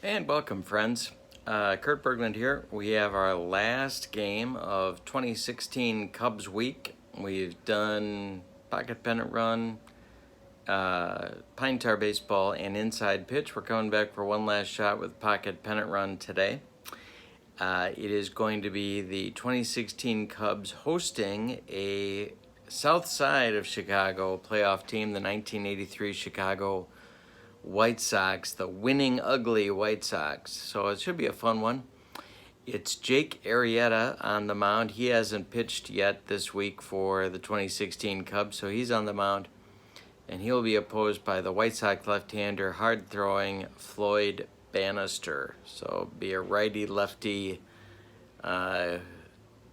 And welcome, friends. Kurt Berglund here. We have our last game of 2016 Cubs week. We've done Pocket Pennant Run, Pine Tar Baseball, and Inside Pitch. We're coming back for one last shot with Pocket Pennant Run today. It is going to be the 2016 Cubs hosting a south side of Chicago playoff team, the 1983 Chicago White Sox, the winning ugly White Sox. So it should be a fun one. It's Jake Arrieta on the mound. He hasn't pitched yet this week for the 2016 Cubs, so he's on the mound. And he'll be opposed by the White Sox left-hander, hard-throwing Floyd Bannister. So it'll be a righty-lefty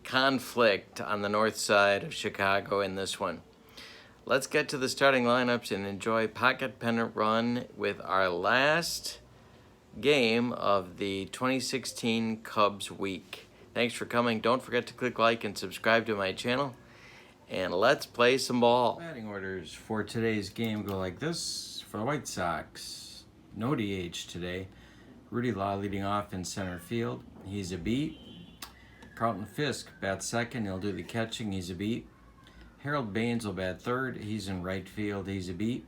conflict on the north side of Chicago in this one. Let's get to the starting lineups and enjoy Pocket Pennant Run with our last game of the 2016 Cubs week. Thanks for coming. Don't forget to click like and subscribe to my channel. And let's play some ball. Batting orders for today's game go like this. For the White Sox, no DH today. Rudy Law leading off in center field. He's a B. Carlton Fisk bats second. He'll do the catching. He's a B. Harold Baines will bat third. He's in right field. He's a B.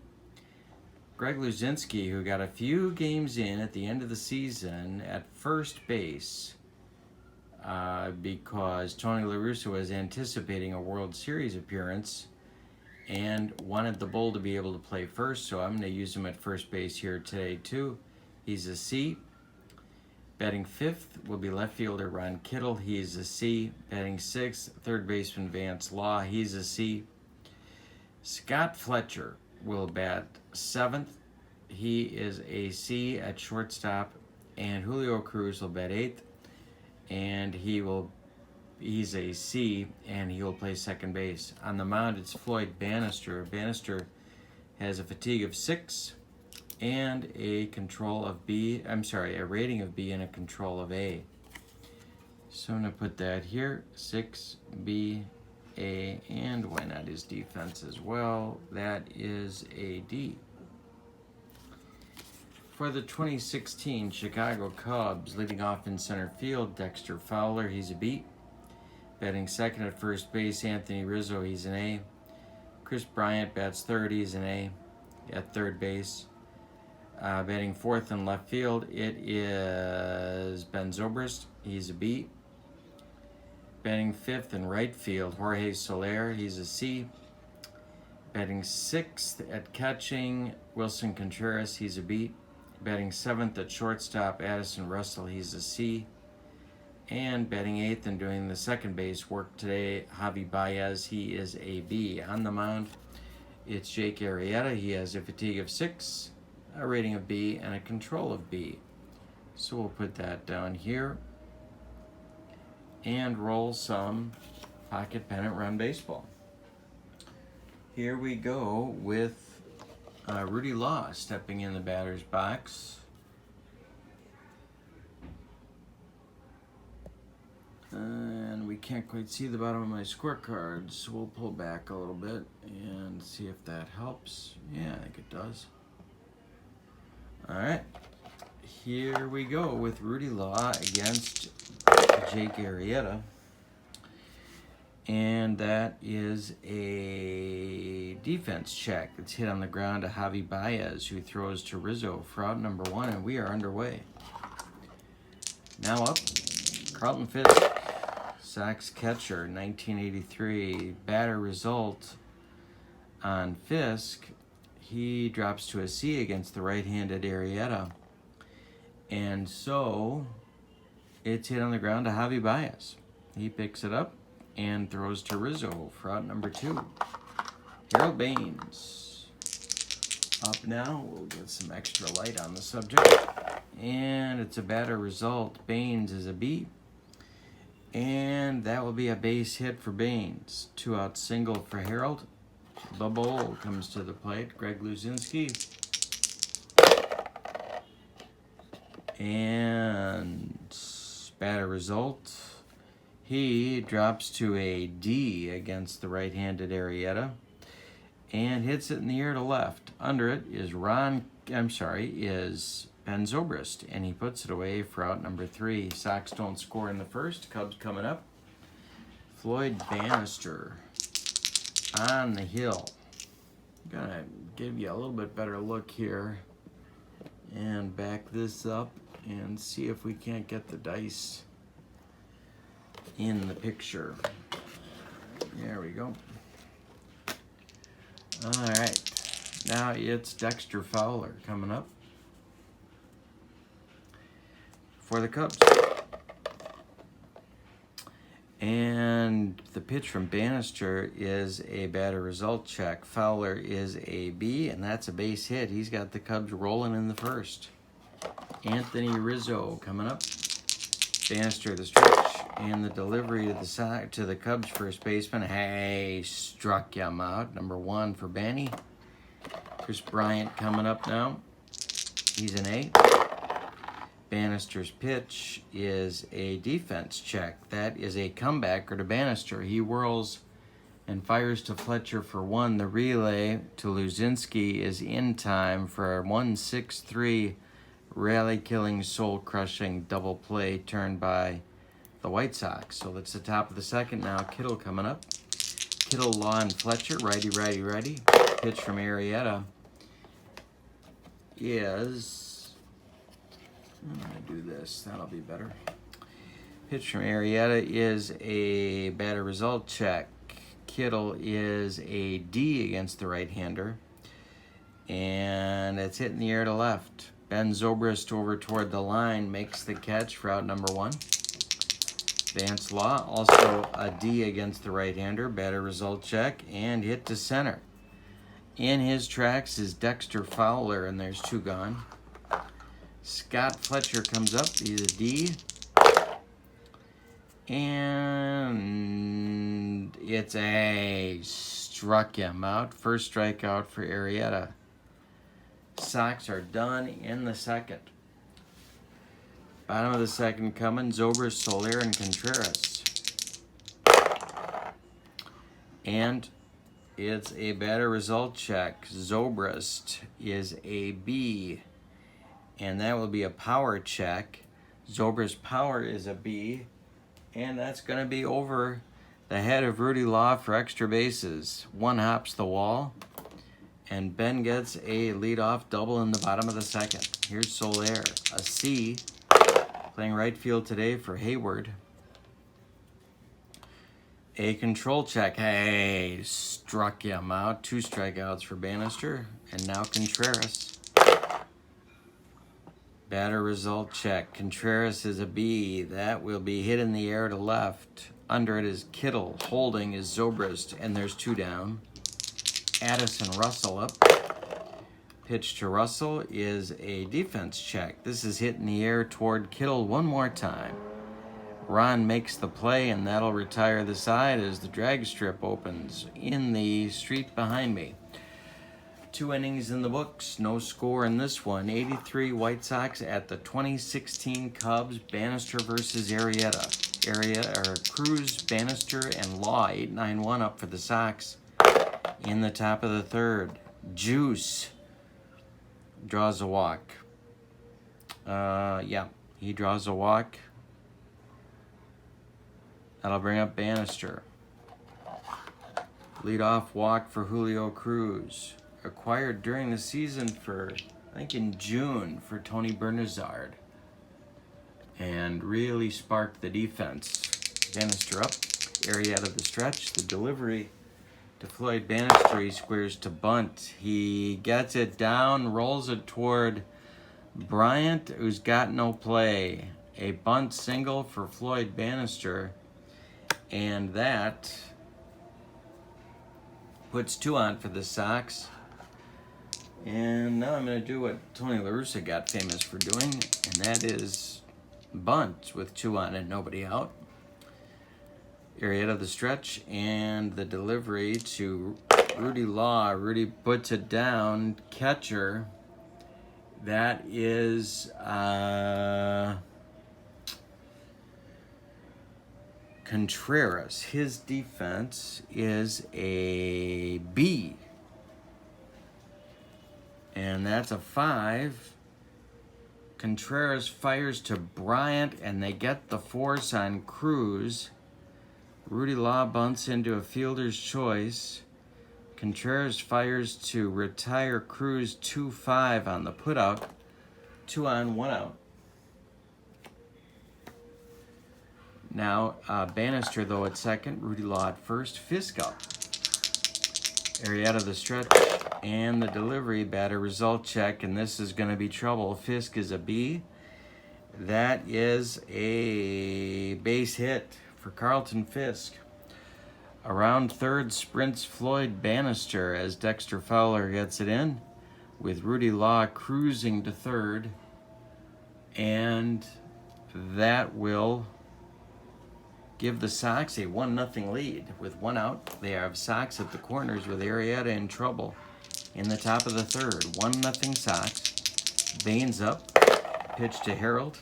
Greg Luzinski, who got a few games in at the end of the season at first base because Tony La Russa was anticipating a World Series appearance and wanted the Bull to be able to play first, so I'm going to use him at first base here today too. He's a C. Batting fifth will be left fielder Ron Kittle. He's a C. Batting sixth, third baseman Vance Law. He's a C. Scott Fletcher will bat seventh. He is a C at shortstop. And Julio Cruz will bat eighth. And he's a C, and he will play second base. On the mound, it's Floyd Bannister. Bannister has a fatigue of 6. And a rating of B and a control of A. So I'm going to put that here, 6, B, A, and why not his defense as well? That is a D. For the 2016 Chicago Cubs, leading off in center field, Dexter Fowler, he's a B. Batting second at first base, Anthony Rizzo, he's an A. Chris Bryant bats third, he's an A at third base. Batting fourth in left field, it is Ben Zobrist. He's a B. Batting fifth in right field, Jorge Soler. He's a C. Batting sixth at catching, Wilson Contreras. He's a B. Batting seventh at shortstop, Addison Russell. He's a C. And batting eighth and doing the second base work today, Javi Baez. He is a B. On the mound, it's Jake Arrieta. He has a fatigue of 6. A rating of B, and a control of B. So we'll put that down here and roll some Pocket Pennant Run baseball. Here we go with Rudy Law stepping in the batter's box. And we can't quite see the bottom of my scorecard, so we'll pull back a little bit and see if that helps. Yeah, I think it does. All right, here we go with Rudy Law against Jake Arrieta. And that is a defense check. It's hit on the ground to Javi Baez, who throws to Rizzo for out number 1, and we are underway. Now up, Carlton Fisk, Sox catcher, 1983. Batter result on Fisk. He drops to a C against the right-handed Arrieta. And so it's hit on the ground to Javi Baez. He picks it up and throws to Rizzo for out number 2. Harold Baines. Up now, we'll get some extra light on the subject. And it's a batter result. Baines is a B. And that will be a base hit for Baines. 2-out single for Harold. The Bull comes to the plate, Greg Luzinski. And batter result, he drops to a D against the right-handed Arrieta and hits it in the air to left. Under it is Ben Zobrist, and he puts it away for out number 3. Sox don't score in the first. Cubs coming up. Floyd Bannister on the hill. I'm gonna give you a little bit better look here and back this up and see if we can't get the dice in the picture. There we go. All right, now it's Dexter Fowler coming up for the Cubs. And the pitch from Bannister is a batter result check. Fowler is a B, and that's a base hit. He's got the Cubs rolling in the first. Anthony Rizzo coming up. Bannister the stretch, and the delivery to the Cubs first baseman. Hey, struck him out. Number 1 for Banny. Chris Bryant coming up now. He's an A. Bannister's pitch is a defense check. That is a comebacker to Bannister. He whirls and fires to Fletcher for 1. The relay to Luzinski is in time for a 1-6-3 rally-killing, soul-crushing double play turned by the White Sox. So it's the top of the second now. Kittle coming up. Kittle, Law, and Fletcher, righty. Pitch from Arrieta is... I'm going to do this. That'll be better. Pitch from Arrieta is a batter result check. Kittle is a D against the right-hander. And it's hit in the air to left. Ben Zobrist over toward the line makes the catch for out number 1. Vance Law, also a D against the right-hander. Batter result check and hit to center. In his tracks is Dexter Fowler, and there's 2 gone. Scott Fletcher comes up. He's a D. And it's a struck him out. First strikeout for Arrieta. Sox are done in the second. Bottom of the second coming. Zobrist, Soler, and Contreras. And it's a batter result check. Zobrist is a B. And that will be a power check. Zobrist's power is a B. And that's going to be over the head of Rudy Law for extra bases. 1 hops the wall. And Ben gets a leadoff double in the bottom of the second. Here's Soler, a C. Playing right field today for Hayward. A control check. Hey, struck him out. 2 strikeouts for Bannister. And now Contreras. Batter result check. Contreras is a B. That will be hit in the air to left. Under it is Kittle. Holding is Zobrist, and there's 2 down. Addison Russell up. Pitch to Russell is a defense check. This is hit in the air toward Kittle 1 more time. Ron makes the play, and that'll retire the side as the drag strip opens in the street behind me. 2 innings in the books, no score in this one. 83 White Sox at the 2016 Cubs. Bannister versus Arrieta. Cruz, Bannister, and Law 8-9-1 up for the Sox in the top of the third. Juice draws a walk. He draws a walk. That'll bring up Bannister. Leadoff walk for Julio Cruz. Acquired during the season for, I think in June, for Tony Bernazard. And really sparked the defense. Bannister up, Arrieta the stretch, the delivery to Floyd Bannister. He squares to bunt. He gets it down, rolls it toward Bryant, who's got no play. A bunt single for Floyd Bannister. And that puts 2 on for the Sox. And now I'm going to do what Tony La Russa got famous for doing, and that is bunt with 2 on and nobody out. Arrieta the stretch, and the delivery to Rudy Law. Rudy puts it down. Catcher. That is Contreras. His defense is a B. And that's a 5. Contreras fires to Bryant, and they get the force on Cruz. Rudy Law bunts into a fielder's choice. Contreras fires to retire Cruz 2-5 on the putout. 2 on, 1 out. Now, Bannister, though, at second. Rudy Law at first. Fisk up. Arrieta the stretch and the delivery. Batter result check, and this is going to be trouble. Fisk is a B. That is a base hit for Carlton Fisk. Around third sprints Floyd Bannister as Dexter Fowler gets it in, with Rudy Law cruising to third, and that will give the Sox a 1-0 lead. With 1 out, they have Sox at the corners with Arrieta in trouble. In the top of the third, 1-0 Sox. Baines up, pitch to Harold.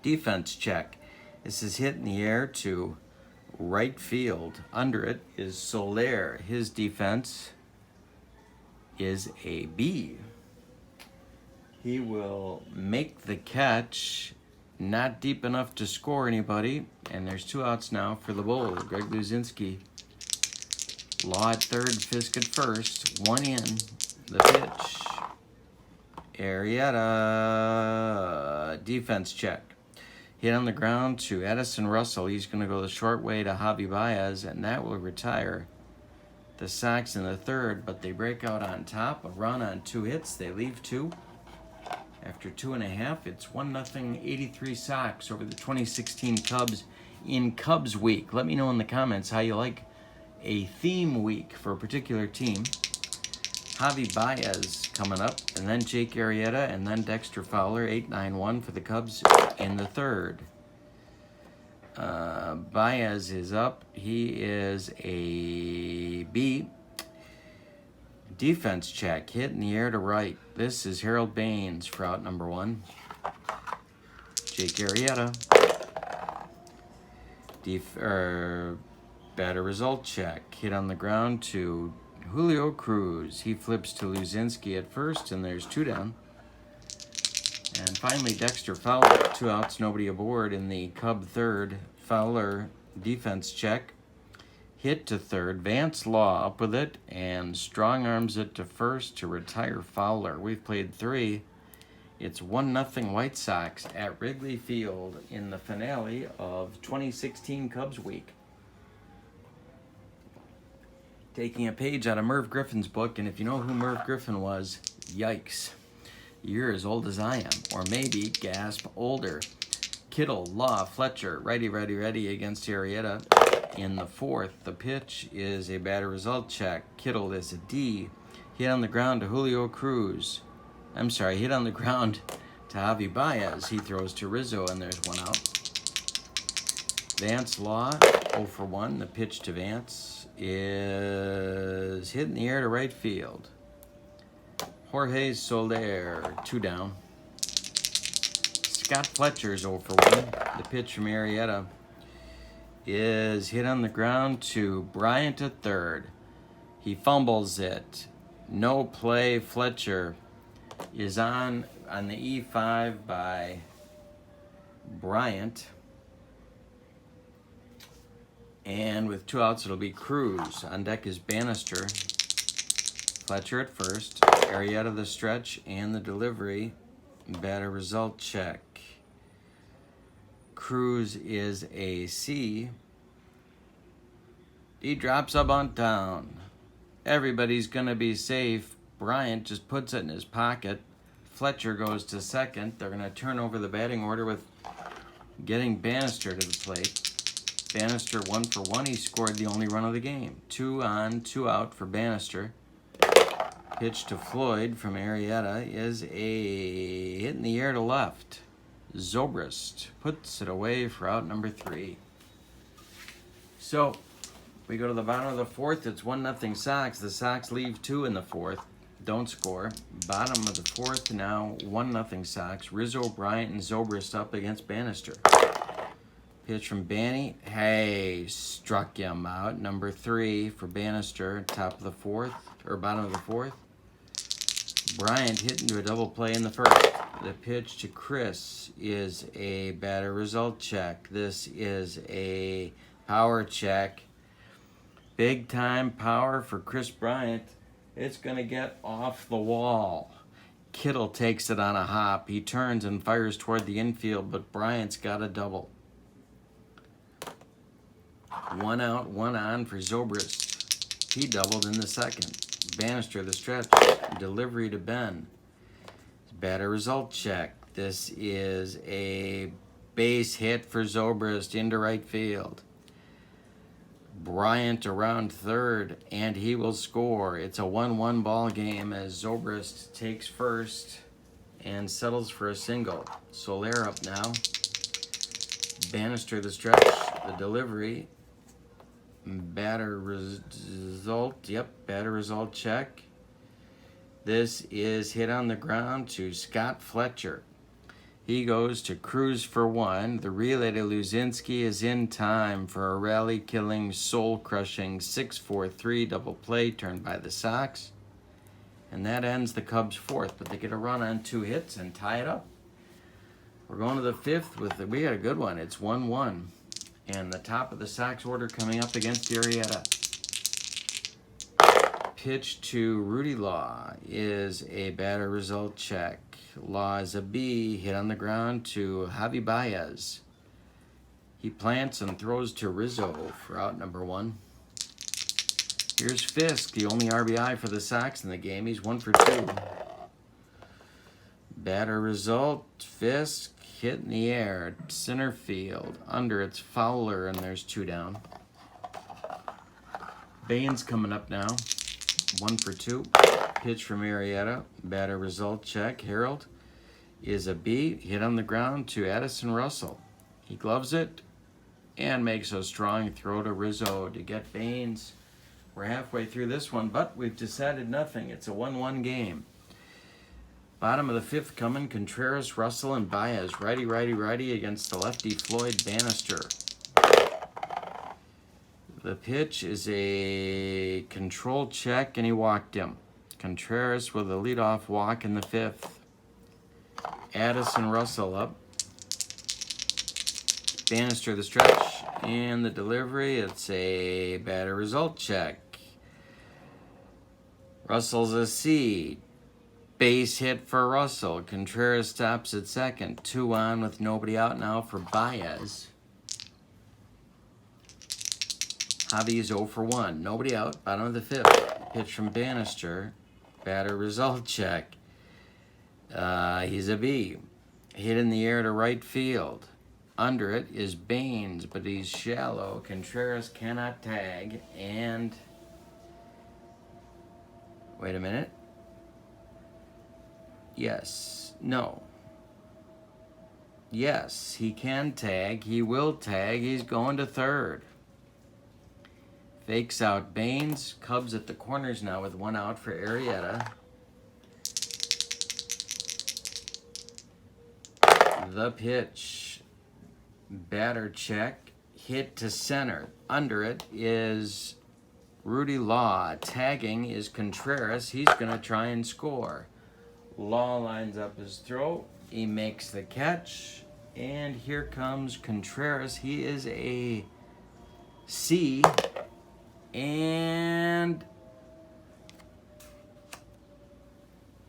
Defense check. This is hit in the air to right field. Under it is Soler. His defense is a B. He will make the catch. Not deep enough to score anybody. And there's 2 outs now for the Bull. Greg Luzinski. Law at third, Fisk at first. 1 in. The pitch. Arrieta. Defense check. Hit on the ground to Edison Russell. He's going to go the short way to Javi Baez, and that will retire the Sox in the third. But they break out on top. A run on 2 hits. They leave 2. After 2.5, it's 1-0 83 Sox over the 2016 Cubs in Cubs week. Let me know in the comments how you like a theme week for a particular team. Javi Baez coming up, and then Jake Arrieta, and then Dexter Fowler. 8-9-1 for the Cubs in the third. Baez is up. He is a B. Defense check. Hit in the air to right. This is Harold Baines for out number 1. Jake Arrieta. Batter result check. Hit on the ground to Julio Cruz. He flips to Luzinski at first, and there's 2 down. And finally, Dexter Fowler. 2 outs, nobody aboard in the Cub third. Fowler defense check. Hit to third. Vance Law up with it and strong arms it to first to retire Fowler. We've played 3. It's 1-0 White Sox at Wrigley Field in the finale of 2016 Cubs week. Taking a page out of Merv Griffin's book, and if you know who Merv Griffin was, yikes. You're as old as I am, or maybe, gasp, older. Kittle, Law, Fletcher, righty against Arrieta. In the fourth, the pitch is a batter result check. Kittle is a D. Hit on the ground to Julio Cruz. Hit on the ground to Javi Baez. He throws to Rizzo, and there's 1 out. Vance Law, 0 for 1. The pitch to Vance is hit in the air to right field. Jorge Soler, 2 down. Scott Fletcher's 0 for 1. The pitch from Arrieta is hit on the ground to Bryant at third. He fumbles it. No play. Fletcher is on the E5 by Bryant. And with 2 outs, it'll be Cruz. On deck is Bannister. Fletcher at first. Arrieta the stretch and the delivery. Batter result check. Cruz is a C. He drops a bunt down. Everybody's going to be safe. Bryant just puts it in his pocket. Fletcher goes to second. They're going to turn over the batting order with getting Bannister to the plate. Bannister 1 for 1. He scored the only run of the game. 2 on, 2 out for Bannister. Pitch to Floyd from Arrieta is a hit in the air to left. Zobrist puts it away for out number 3. So we go to the bottom of the fourth. It's 1-0 Sox. The Sox leave 2 in the fourth. Don't score. Bottom of the fourth now, 1-0 Sox. Rizzo, Bryant, and Zobrist up against Bannister. Pitch from Banny. Hey, struck him out. Number 3 for Bannister. Top of the fourth, or bottom of the fourth. Bryant hit into a double play in the first. The pitch to Chris is a batter result check. This is a power check. Big time power for Chris Bryant. It's going to get off the wall. Kittle takes it on a hop. He turns and fires toward the infield, but Bryant's got a double. 1 out, 1 on for Zobrist. He doubled in the second. Bannister the stretch. Delivery to Ben. Batter result check. This is a base hit for Zobrist into right field. Bryant around third, and he will score. It's a 1-1 ball game as Zobrist takes first and settles for a single. Soler up now. Bannister the stretch, the delivery. Batter result, batter result check. This is hit on the ground to Scott Fletcher. He goes to Cruz for 1. The relay to Luzinski is in time for a rally-killing, soul-crushing 6-4-3 double play turned by the Sox. And that ends the Cubs' fourth, but they get a run on 2 hits and tie it up. We're going to the fifth we got a good one. It's 1-1. And the top of the Sox order coming up against Arrieta. Pitch to Rudy Law is a batter result check. Law is a B, hit on the ground to Javi Baez. He plants and throws to Rizzo for out number 1. Here's Fisk, the only RBI for the Sox in the game. He's 1 for 2. Batter result, Fisk hit in the air, center field. Under it's Fowler, and there's 2 down. Baines coming up now. 1 for 2. Pitch from Arrieta. Batter result check. Harold is a B. Hit on the ground to Addison Russell. He gloves it and makes a strong throw to Rizzo to get Baines. We're halfway through this one, but we've decided nothing. It's a 1-1 game. Bottom of the fifth coming. Contreras, Russell, and Baez. Righty, righty, righty against the lefty Floyd Bannister. The pitch is a control check, and he walked him. Contreras with a leadoff walk in the fifth. Addison Russell up. Bannister the stretch, and the delivery. It's a batter result check. Russell's a C. Base hit for Russell. Contreras stops at second. 2 on with nobody out now for Baez. Javi's 0 for 1. Nobody out. Bottom of the fifth. Pitch from Bannister. Batter result check. He's a B. Hit in the air to right field. Under it is Baines, but he's shallow. Contreras cannot tag. And wait a minute. Yes. No. Yes, he can tag. He will tag. He's going to third. Fakes out Baines. Cubs at the corners now with 1 out for Arrieta. The pitch. Batter check. Hit to center. Under it is Rudy Law. Tagging is Contreras. He's going to try and score. Law lines up his throw. He makes the catch. And here comes Contreras. He is a C. And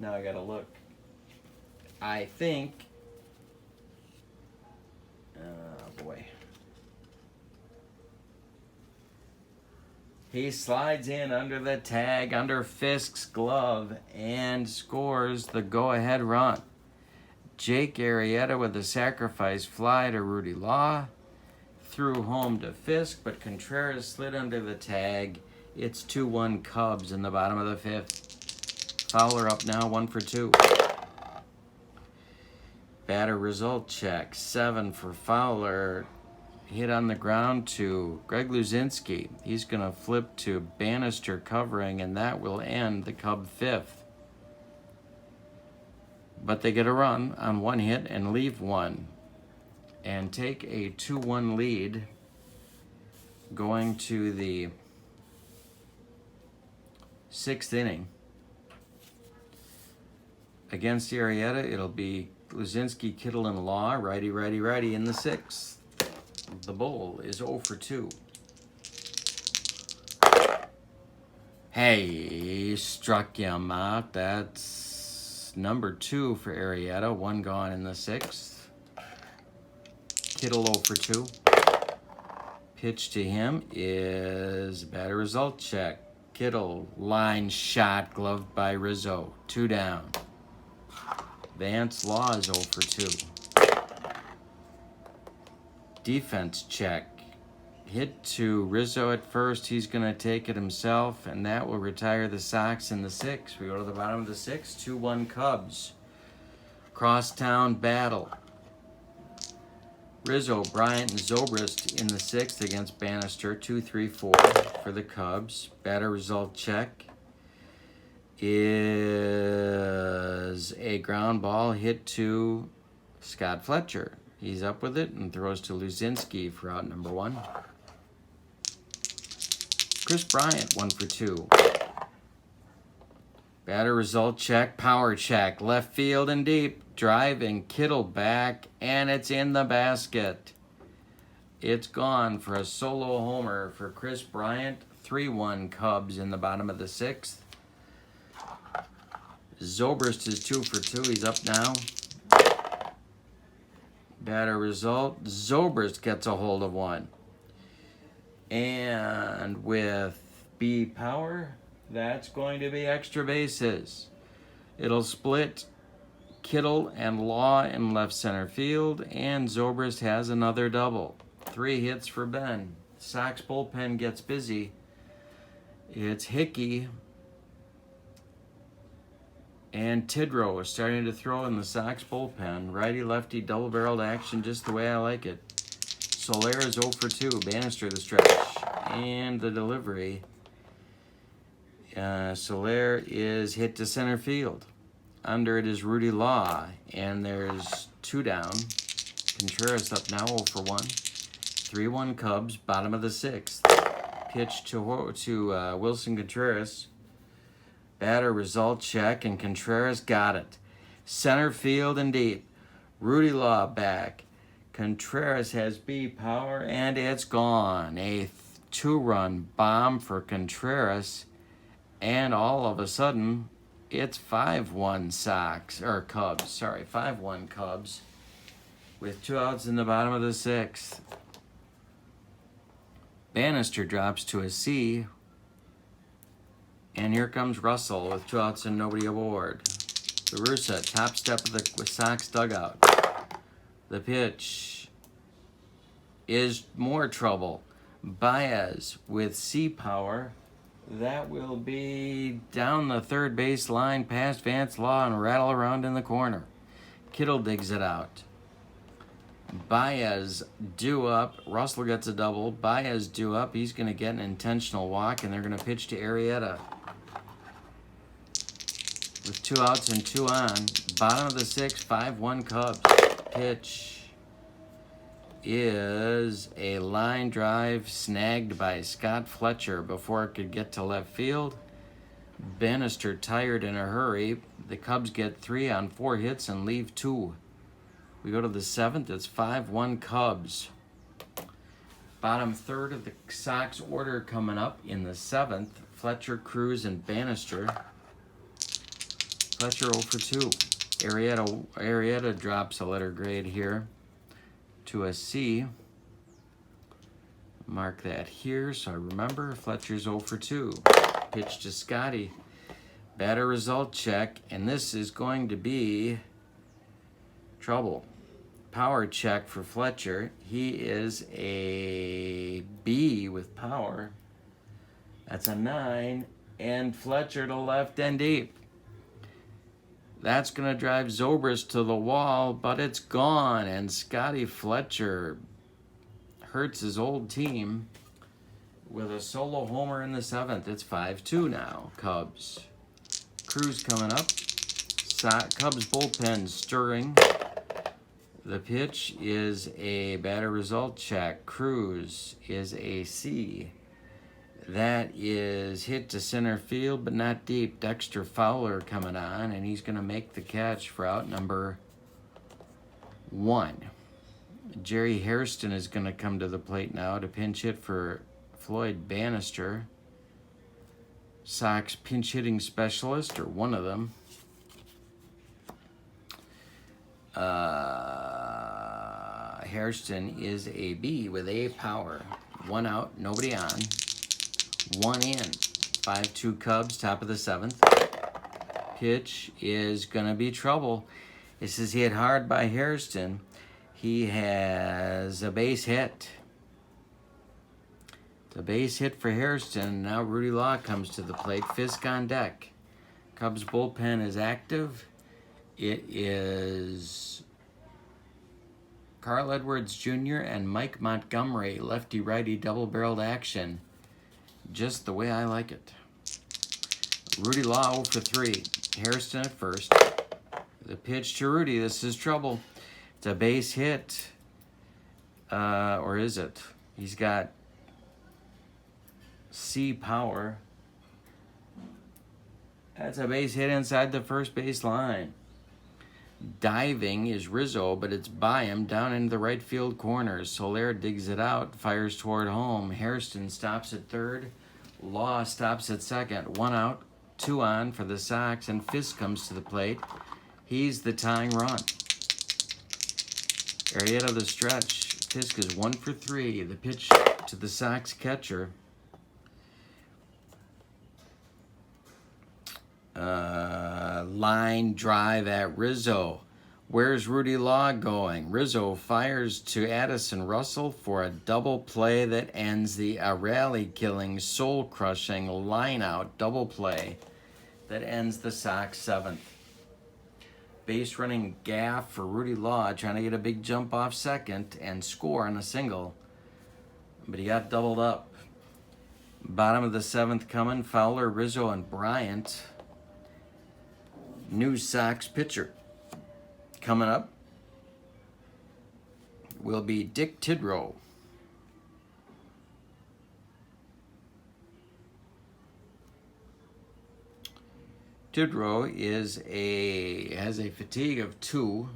now I gotta look. I think, oh boy. He slides in under the tag, under Fisk's glove, and scores the go-ahead run. Jake Arrieta with a sacrifice fly to Rudy Law. Threw home to Fisk, but Contreras slid under the tag. It's 2-1 Cubs in the bottom of the fifth. Fowler up now, 1 for 2. Batter result check. 7 for Fowler. Hit on the ground to Greg Luzinski. He's going to flip to Bannister covering, and that will end the Cub fifth. But they get a run on 1 hit and leave 1. And take a 2-1 lead going to the 6th inning. Against Arrieta, it'll be Luzinski, Kittle, and Law. Righty, righty, righty in the 6th. The Bull is 0 for 2. Hey, struck him out. That's number 2 for Arrieta. 1 gone in the 6th. Kittle 0 for 2. Pitch to him is better result check. Kittle, line shot, gloved by Rizzo. 2 down. Vance Law is 0 for 2. Defense check. Hit to Rizzo at first. He's going to take it himself, and that will retire the Sox in the 6th. We go to the bottom of the 6th. 2-1 Cubs. Crosstown battle. Rizzo, Bryant, and Zobrist in the 6th against Bannister. 2-3-4 for the Cubs. Batter result check is a ground ball hit to Scott Fletcher. He's up with it and throws to Luzinski for out number 1. Chris Bryant, 1 for 2. Batter result check, power check, left field and deep. Driving Kittle back, and it's in the basket. It's gone for a solo homer for Chris Bryant. 3-1 Cubs in the bottom of the 6th. Zobrist is 2 for 2. He's up now. Batter result, Zobrist gets a hold of 1. And with B power, that's going to be extra bases. It'll split Kittle and Law in left center field, and Zobrist has another double. 3 hits for Ben. Sox bullpen gets busy. It's Hickey and Tidrow is starting to throw in the Sox bullpen. Righty-lefty double-barreled action just the way I like it. Soler is 0 for 2. Bannister the stretch. And the delivery. Soler is hit to center field. Under it is Rudy Law. And there's 2 down. Contreras up now 0 for 1. 3-1 Cubs, bottom of the 6th. Pitch to Wilson Contreras. Batter result check, and Contreras got it. Center field and deep. Rudy Law back. Contreras has B power, and it's gone. A 2-run bomb for Contreras, and all of a sudden, it's 5-1 Cubs. Sorry, 5-1 Cubs, with 2 outs in the bottom of the 6th. Bannister drops to a C. And here comes Russell with 2 outs and nobody aboard. The Russa, top step of the Sox dugout. The pitch is more trouble. Baez with C power. That will be down the third base line past Vance Law and rattle around in the corner. Kittle digs it out. Baez due up. Russell gets a double. Baez due up. He's going to get an intentional walk, and they're going to pitch to Arrieta. With 2 outs and 2 on. Bottom of the 6th, 5-1 Cubs. Pitch is a line drive snagged by Scott Fletcher before it could get to left field. Bannister tired in a hurry. The Cubs get 3 on 4 hits and leave 2. We go to the 7th, it's 5-1 Cubs. Bottom third of the Sox order coming up in the 7th. Fletcher, Cruz, and Bannister. Fletcher 0 for 2. Arrieta drops a letter grade here to a C. Mark that here so I remember. Fletcher's 0 for 2. Pitch to Scotty. Batter result check, and this is going to be trouble. Power check for Fletcher. He is a B with power. That's a 9. And Fletcher to left and deep. That's going to drive Zobrist to the wall, but it's gone. And Scotty Fletcher hurts his old team with a solo homer in the 7th. It's 5-2 now, Cubs. Cruz coming up. Cubs bullpen stirring. The pitch is a batter result check. Cruz is a C. That is hit to center field, but not deep. Dexter Fowler coming on, and he's going to make the catch for out number 1. Jerry Hairston is going to come to the plate now to pinch hit for Floyd Bannister. Sox pinch hitting specialist, or one of them. Hairston is a B with A power. 1 out, nobody on. 1 in. 5-2 Cubs, top of the 7th. Pitch is going to be trouble. This is hit hard by Hairston. He has a base hit. It's a base hit for Hairston. Now Rudy Law comes to the plate. Fisk on deck. Cubs bullpen is active. It is Carl Edwards Jr. and Mike Montgomery. Lefty-righty double-barreled action. Just the way I like it. Rudy Law 0 for 3. Hairston at first. The pitch to Rudy. This is trouble. It's a base hit. Or is it? He's got C power. That's a base hit inside the first base line. Diving is Rizzo, but it's by him down into the right field corner. Soler digs it out, fires toward home. Hairston stops at third. Law stops at second. 1 out, 2 on for the Sox, and Fisk comes to the plate. He's the tying run. Arrieta the stretch. Fisk is 1 for 3. The pitch to the Sox catcher. Line drive at Rizzo. Where's Rudy Law going? Rizzo fires to Addison Russell for a double play that ends the rally-killing, soul-crushing, line-out double play that ends the Sox 7th. Base running gaff for Rudy Law, trying to get a big jump off second and score on a single. But he got doubled up. Bottom of the 7th coming, Fowler, Rizzo, and Bryant. New Sox pitcher coming up will be Dick Tidrow. Tidrow has a fatigue of 2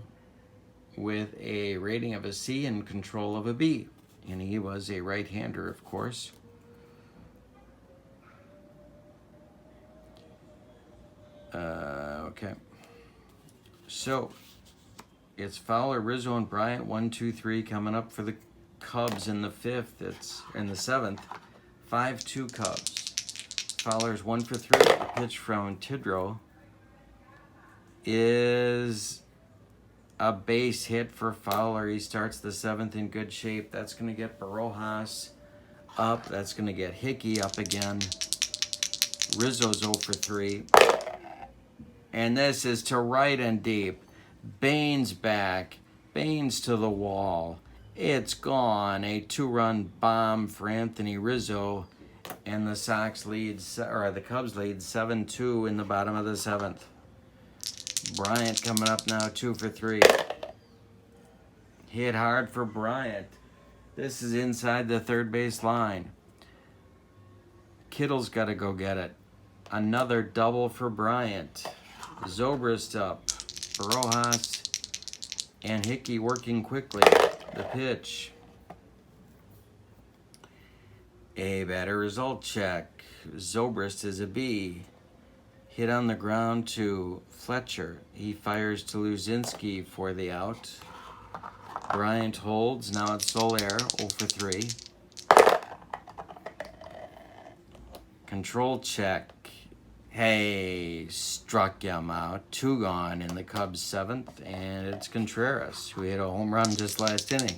with a rating of a C and control of a B. And he was a right-hander, of course. Okay. So, it's Fowler, Rizzo, and Bryant. 1, 2, 3 coming up for the Cubs in the 5th. It's in the 7th. 5-2 Cubs. Fowler's 1 for 3. The pitch from Tidrow is a base hit for Fowler. He starts the 7th in good shape. That's going to get Barojas up. That's going to get Hickey up again. Rizzo's 0 for 3. And this is to right and deep. Baines back. Baines to the wall. It's gone. A 2-run bomb for Anthony Rizzo. And the Sox lead, or the Cubs lead 7-2 in the bottom of the 7th. Bryant coming up now, 2 for 3. Hit hard for Bryant. This is inside the third base line. Kittle's got to go get it. Another double for Bryant. Zobrist up. Barojas and Hickey working quickly. The pitch. A batter result check. Zobrist is a B. Hit on the ground to Fletcher. He fires to Luzinski for the out. Bryant holds. Now it's Soler, 0 for 3. Control check. Hey, struck him out. 2 gone in the Cubs 7th, and it's Contreras, who hit a home run just last inning.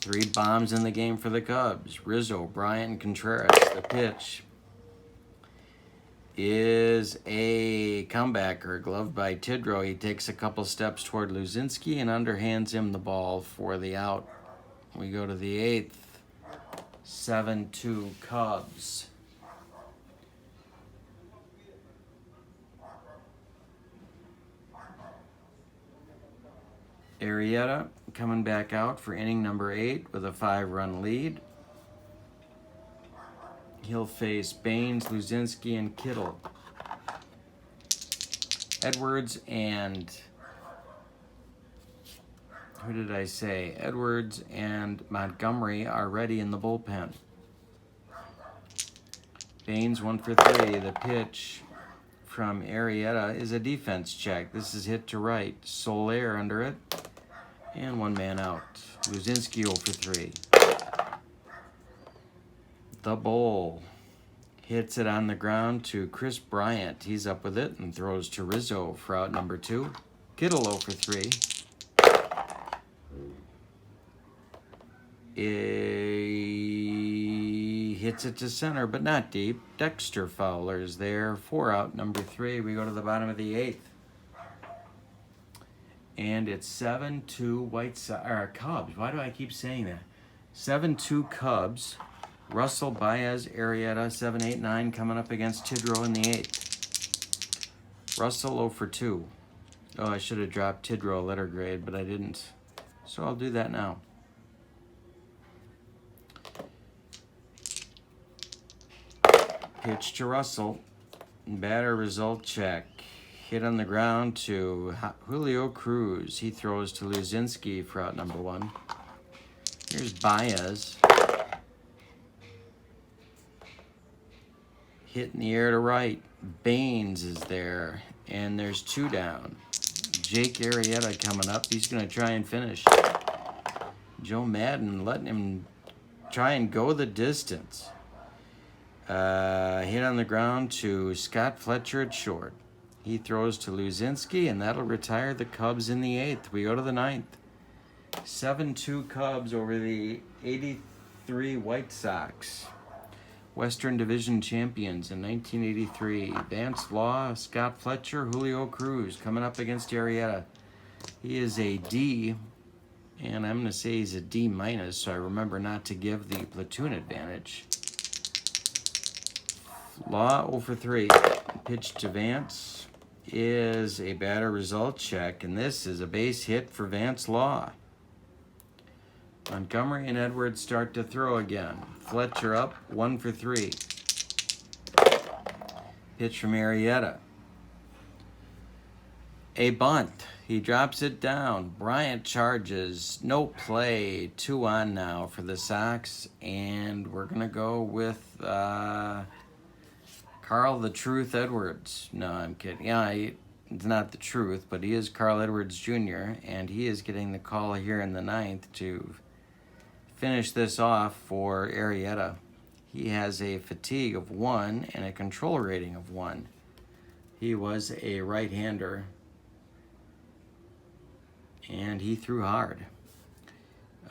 3 bombs in the game for the Cubs. Rizzo, Bryant, and Contreras. The pitch is a comebacker, gloved by Tidrow. He takes a couple steps toward Luzinski and underhands him the ball for the out. We go to the 8th. 7-2 Cubs. Arrieta coming back out for inning number 8 with a 5-run lead. He'll face Baines, Luzinski, and Kittle. Edwards and Who did I say? Edwards and Montgomery are ready in the bullpen. Baines 1 for 3. The pitch from Arrieta is a defense check. This is hit to right. Soler under it. And 1 man out. Luzinski 0 for 3. The Bull hits it on the ground to Chris Bryant. He's up with it and throws to Rizzo for out number 2. Kittle 0 for 3. He hits it to center, but not deep. Dexter Fowler's there. 4 out, number 3. We go to the bottom of the 8th. And it's 7-2 White Sox, or Cubs. Why do I keep saying that? 7-2 Cubs. Russell, Baez, Arrieta, 7, 8, 9 coming up against Tidrow in the 8th. Russell 0 for 2. Oh, I should have dropped Tidrow letter grade, but I didn't. So I'll do that now. Pitch to Russell. Batter result check. Hit on the ground to Julio Cruz. He throws to Luzinski for out number 1. Here's Baez. Hit in the air to right. Baines is there. And there's 2 down. Jake Arrieta coming up. He's going to try and finish. Joe Madden letting him try and go the distance. Hit on the ground to Scott Fletcher at short. He throws to Luzinski, and that'll retire the Cubs in the 8th. We go to the 9th. 7-2 Cubs over the 83 White Sox. Western Division champions in 1983. Vance Law, Scott Fletcher, Julio Cruz coming up against Arrieta. He is a D, and I'm going to say he's a D minus, so I remember not to give the platoon advantage. Law 0 for 3. Pitch to Vance is a batter result check, and this is a base hit for Vance Law. Montgomery and Edwards start to throw again. Fletcher up 1 for 3. Pitch from Arrieta. A bunt. He drops it down. Bryant charges. No play. 2 on now for the Sox, and we're going to go with Carl the Truth Edwards. No, I'm kidding. Yeah, it's not the truth, but he is Carl Edwards Jr., and he is getting the call here in the 9th to finish this off for Arrieta. He has a fatigue of 1 and a control rating of 1. He was a right-hander, and he threw hard.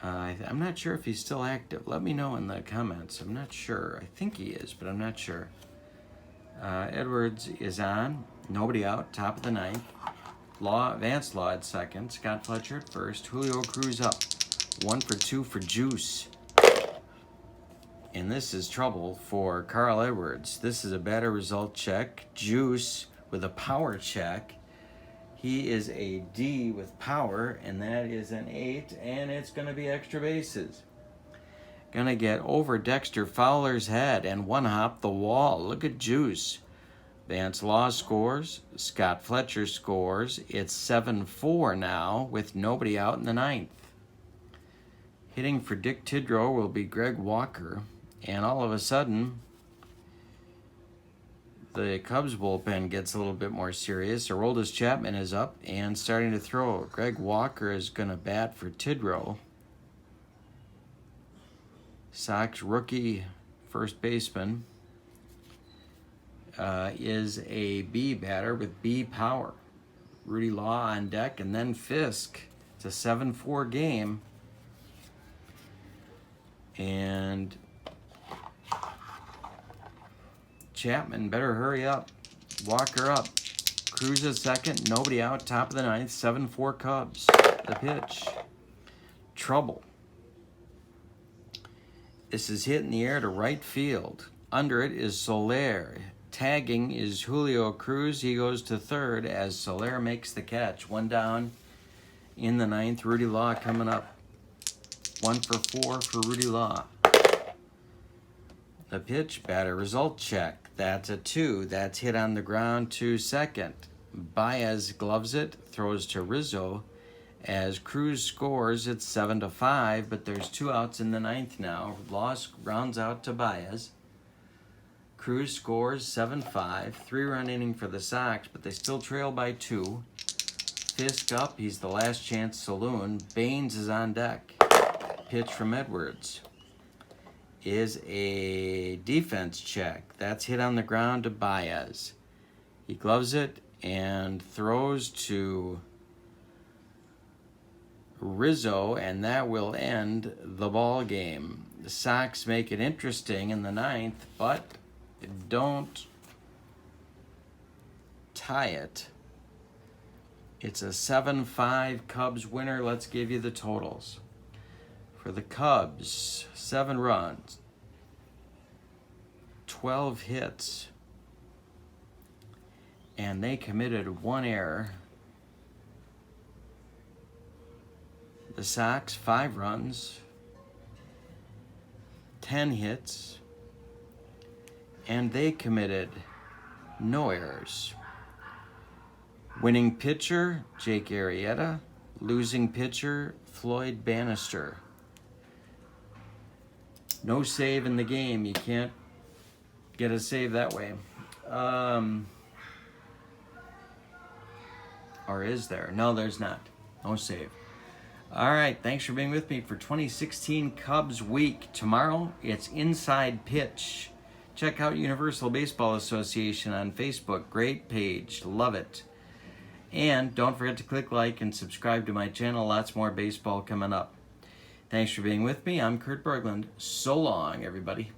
I'm not sure if he's still active. Let me know in the comments. I'm not sure. I think he is, but I'm not sure. Edwards is on. Nobody out. Top of the 9th. Vance Law at second. Scott Fletcher at first. Julio Cruz up. 1 for 2 for Juice. And this is trouble for Carl Edwards. This is a batter result check. Juice with a power check. He is a D with power, and that is an 8, and it's going to be extra bases. Going to get over Dexter Fowler's head and 1 hop the wall. Look at Juice. Vance Law scores. Scott Fletcher scores. It's 7-4 now with nobody out in the 9th. Hitting for Dick Tidrow will be Greg Walker. And all of a sudden, the Cubs bullpen gets a little bit more serious. Aroldis Chapman is up and starting to throw. Greg Walker is going to bat for Tidrow. Sox rookie first baseman is a B batter with B power. Rudy Law on deck, and then Fisk. It's a 7-4 game. And Chapman better hurry up. Walker up. Cruz at second. Nobody out. Top of the 9th. 7-4 Cubs. The pitch. Trouble. This is hit in the air to right field. Under it is Soler. Tagging is Julio Cruz. He goes to third as Soler makes the catch. 1 down in the 9th. Rudy Law coming up. 1 for 4 for Rudy Law. The pitch, batter result check. That's a 2. That's hit on the ground to second. Baez gloves it, throws to Rizzo As Cruz scores, it's 7-5, but there's 2 outs in the 9th now. Loss rounds out to Baez. Cruz scores 7-5, 3-run inning for the Sox, but they still trail by 2. Fisk up, he's the last chance saloon. Baines is on deck. Pitch from Edwards is a defense check. That's hit on the ground to Baez. He gloves it and throws to Rizzo, and that will end the ball game. The Sox make it interesting in the 9th, but don't tie it. It's a 7-5 Cubs winner. Let's give you the totals. For the Cubs, 7 runs, 12 hits, and they committed 1 error. The Sox, 5 runs, 10 hits, and they committed no errors. Winning pitcher, Jake Arrieta. Losing pitcher, Floyd Bannister. No save in the game. You can't get a save that way. Or is there? No, there's not. No save. All right, thanks for being with me for 2016 Cubs Week. Tomorrow, it's Inside Pitch. Check out Universal Baseball Association on Facebook. Great page. Love it. And don't forget to click like and subscribe to my channel. Lots more baseball coming up. Thanks for being with me. I'm Kurt Berglund. So long, everybody.